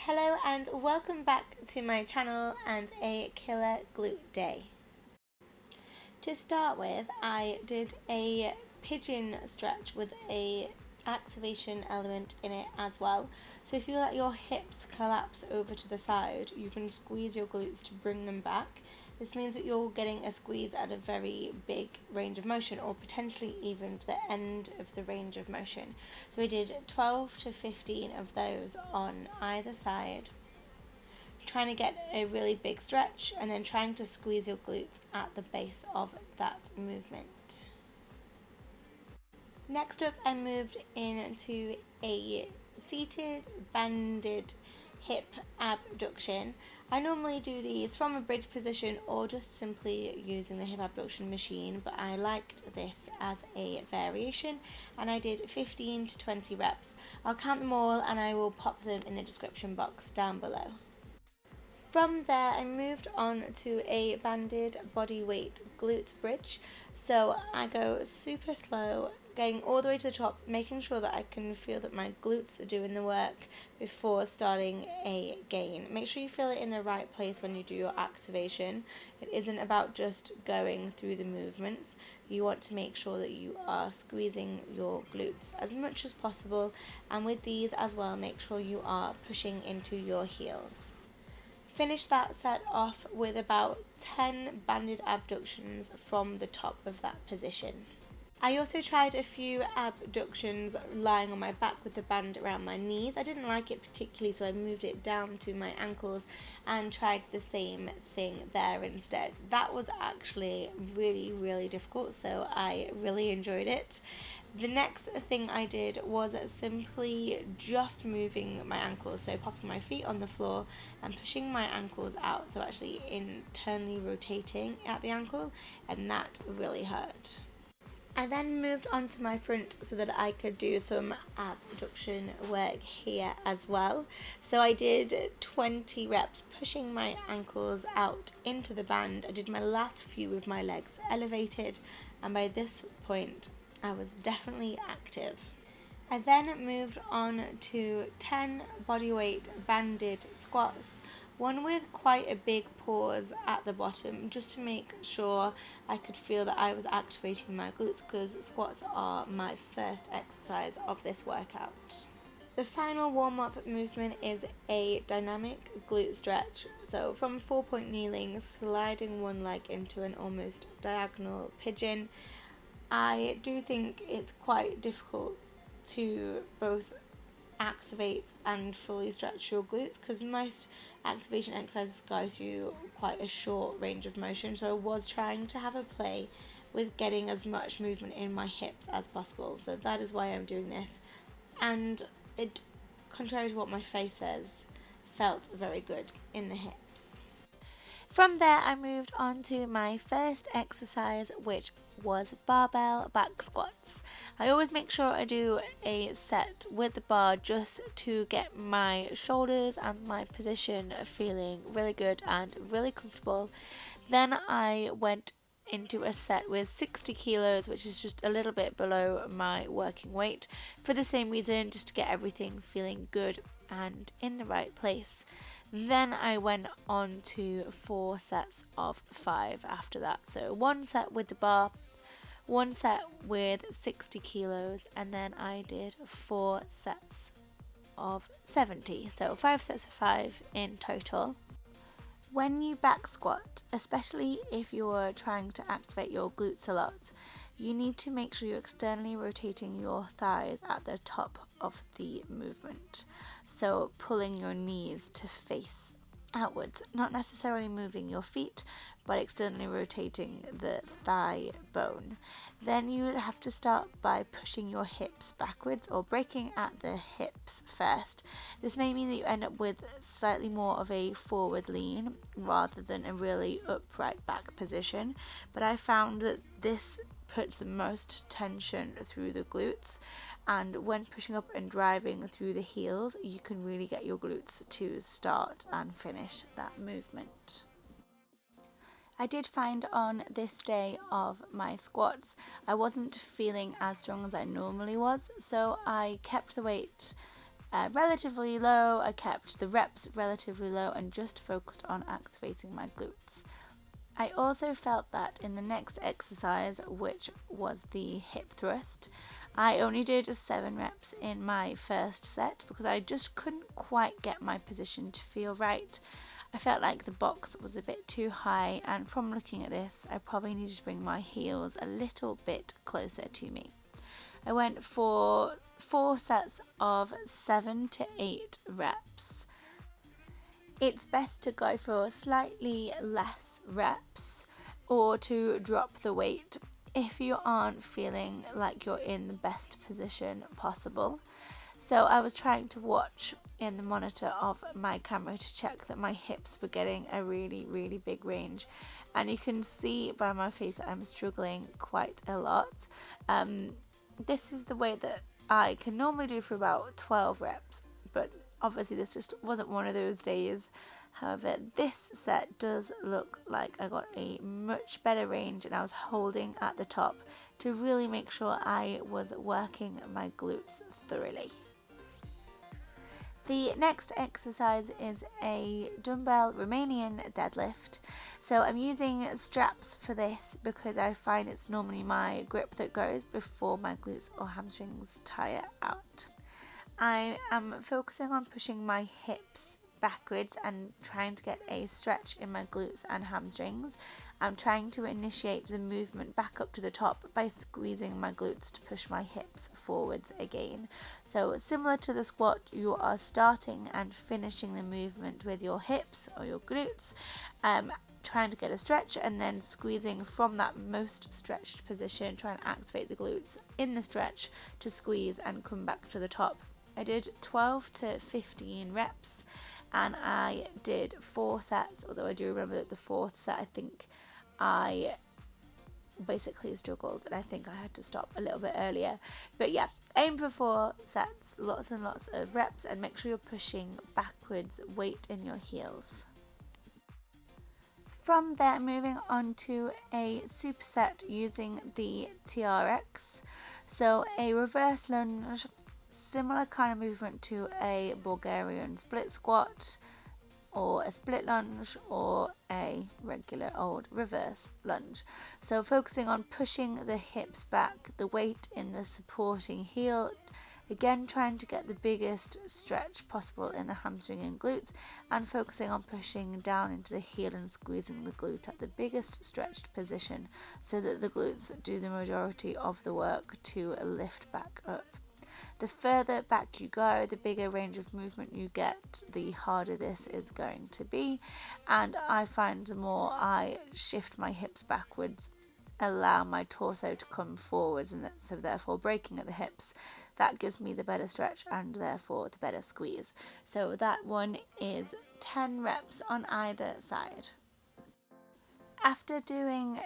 Hello and welcome back to my channel and a killer glute day. To start with, I did a pigeon stretch with a activation element in it as well. So if you let your hips collapse over to the side, you can squeeze your glutes to bring them back. This means that you're getting a squeeze at a very big range of motion, or potentially even to the end of the range of motion. So we did 12 to 15 of those on either side, trying to get a really big stretch and then trying to squeeze your glutes at the base of that movement. Next up, I moved into a seated banded hip abduction. I normally do these from a bridge position or just simply using the hip abduction machine, but I liked this as a variation and I did 15 to 20 reps. I'll count them all and I will pop them in the description box down below. From there, I moved on to a banded bodyweight glutes bridge. So I go super slow, getting all the way to the top, making sure that I can feel that my glutes are doing the work before starting a gain. Make sure you feel it in the right place when you do your activation. It isn't about just going through the movements. You want to make sure that you are squeezing your glutes as much as possible, and with these as well, make sure you are pushing into your heels. Finish that set off with about 10 banded abductions from the top of that position. I also tried a few abductions lying on my back with the band around my knees. I didn't like it particularly, so I moved it down to my ankles and tried the same thing there instead. That was actually really difficult, so I really enjoyed it. The next thing I did was simply just moving my ankles, so popping my feet on the floor and pushing my ankles out, so actually internally rotating at the ankle, and that really hurt. I then moved on to my front so that I could do some abduction work here as well. So I did 20 reps pushing my ankles out into the band. I did my last few with my legs elevated, and by this point I was definitely active. I then moved on to 10 bodyweight banded squats, one with quite a big pause at the bottom, just to make sure I could feel that I was activating my glutes, because squats are my first exercise of this workout. The final warm-up movement is a dynamic glute stretch. So from 4-point kneeling, sliding one leg into an almost diagonal pigeon. I do think it's quite difficult to both activate and fully stretch your glutes, because most activation exercises go through quite a short range of motion, so I was trying to have a play with getting as much movement in my hips as possible. So that is why I'm doing this, and it, contrary to what my face says, felt very good in the hips. From there, I moved on to my first exercise, which was barbell back squats. I always make sure I do a set with the bar just to get my shoulders and my position feeling really good and really comfortable. Then I went into a set with 60 kilos, which is just a little bit below my working weight, for the same reason, just to get everything feeling good and in the right place. Then I went on to 4 sets of 5 after that. So 1 set with the bar, 1 set with 60 kilos, and then I did 4 sets of 70. So 5 sets of 5 in total. When you back squat, especially if you're trying to activate your glutes a lot, you need to make sure you're externally rotating your thighs at the top of the movement. So pulling your knees to face outwards, not necessarily moving your feet, but externally rotating the thigh bone. Then you would have to start by pushing your hips backwards, or breaking at the hips first. This may mean that you end up with slightly more of a forward lean rather than a really upright back position, but I found that this puts the most tension through the glutes, and when pushing up and driving through the heels, you can really get your glutes to start and finish that movement. I did find on this day of my squats, I wasn't feeling as strong as I normally was, so I kept the weight relatively low. I kept the reps relatively low and just focused on activating my glutes. I also felt that in the next exercise, which was the hip thrust, I only did 7 reps in my first set because I just couldn't quite get my position to feel right. I felt like the box was a bit too high, and from looking at this, I probably needed to bring my heels a little bit closer to me. I went for 4 sets of 7 to 8 reps. It's best to go for slightly less reps or to drop the weight if you aren't feeling like you're in the best position possible. So I was trying to watch in the monitor of my camera to check that my hips were getting a really big range, and you can see by my face that I'm struggling quite a lot. This is the weight that I can normally do for about 12 reps, but obviously this just wasn't one of those days. However, this set does look like I got a much better range, and I was holding at the top to really make sure I was working my glutes thoroughly. The next exercise is a dumbbell Romanian deadlift. So I'm using straps for this because I find it's normally my grip that goes before my glutes or hamstrings tire out. I am focusing on pushing my hips backwards and trying to get a stretch in my glutes and hamstrings. I'm trying to initiate the movement back up to the top by squeezing my glutes to push my hips forwards again. So similar to the squat, you are starting and finishing the movement with your hips or your glutes, trying to get a stretch and then squeezing from that most stretched position, trying to activate the glutes in the stretch to squeeze and come back to the top. I did 12 to 15 reps and I did 4 sets, although I do remember that the 4th set I think I basically struggled and I think I had to stop a little bit earlier. But yeah, aim for 4 sets, lots and lots of reps, and make sure you're pushing backwards, weight in your heels. From there, moving on to a superset using the TRX. So a reverse lunge, similar kind of movement to a Bulgarian split squat or a split lunge or a regular old reverse lunge. So focusing on pushing the hips back, the weight in the supporting heel, again trying to get the biggest stretch possible in the hamstring and glutes, and focusing on pushing down into the heel and squeezing the glute at the biggest stretched position so that the glutes do the majority of the work to lift back up. The further back you go, the bigger range of movement you get, the harder this is going to be. And I find the more I shift my hips backwards, allow my torso to come forwards, and so therefore breaking at the hips, that gives me the better stretch and therefore the better squeeze. So that one is 10 reps on either side. After doing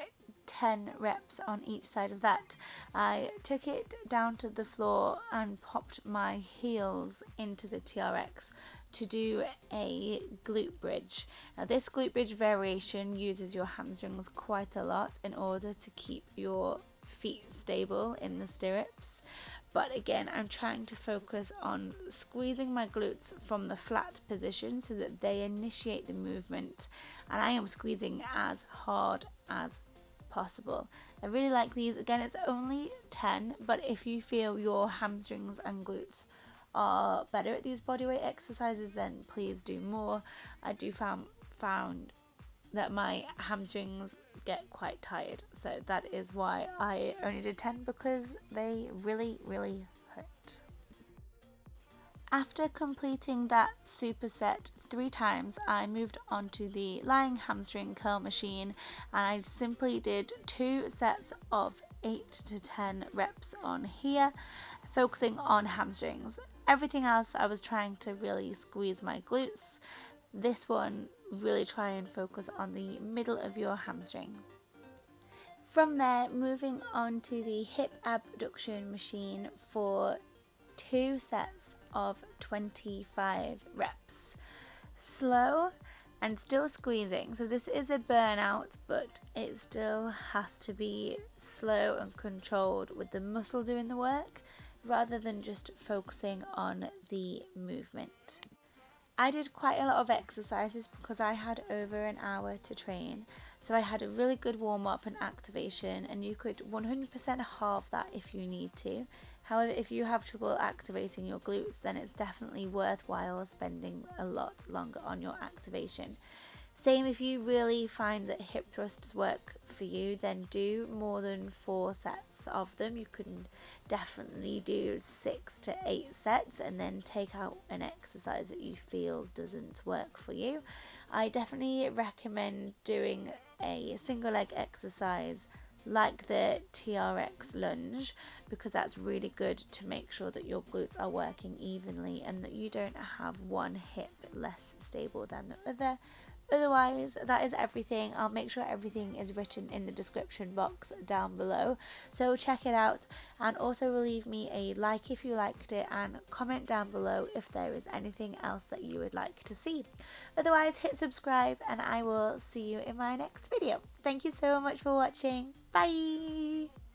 10 reps on each side of that, I took it down to the floor and popped my heels into the TRX to do a glute bridge. Now this glute bridge variation uses your hamstrings quite a lot in order to keep your feet stable in the stirrups. But again, I'm trying to focus on squeezing my glutes from the flat position so that they initiate the movement, and I am squeezing as hard as possible. I really like these. Again, it's only 10, but if you feel your hamstrings and glutes are better at these bodyweight exercises, then please do more. I do found that my hamstrings get quite tired, so that is why I only did 10, because they really hurt. After completing that superset 3 times, I moved on to the lying hamstring curl machine, and I simply did 2 sets of 8 to 10 reps on here, focusing on hamstrings. Everything else I was trying to really squeeze my glutes. This one, really try and focus on the middle of your hamstring. From there, moving on to the hip abduction machine for 2 sets of 25 reps. Slow and still squeezing. So this is a burnout, but it still has to be slow and controlled with the muscle doing the work rather than just focusing on the movement. I did quite a lot of exercises because I had over an hour to train, so I had a really good warm-up and activation, and you could 100% halve that if you need to. However, if you have trouble activating your glutes, then it's definitely worthwhile spending a lot longer on your activation. Same if you really find that hip thrusts work for you, then do more than 4 sets of them. You can definitely do 6 to 8 sets and then take out an exercise that you feel doesn't work for you. I definitely recommend doing a single leg exercise like the TRX lunge, because that's really good to make sure that your glutes are working evenly and that you don't have one hip less stable than the other. Otherwise, that is everything. I'll make sure everything is written in the description box down below, so check it out, and also leave me a like if you liked it, and comment down below if there is anything else that you would like to see. Otherwise, hit subscribe and I will see you in my next video. Thank you so much for watching. Bye!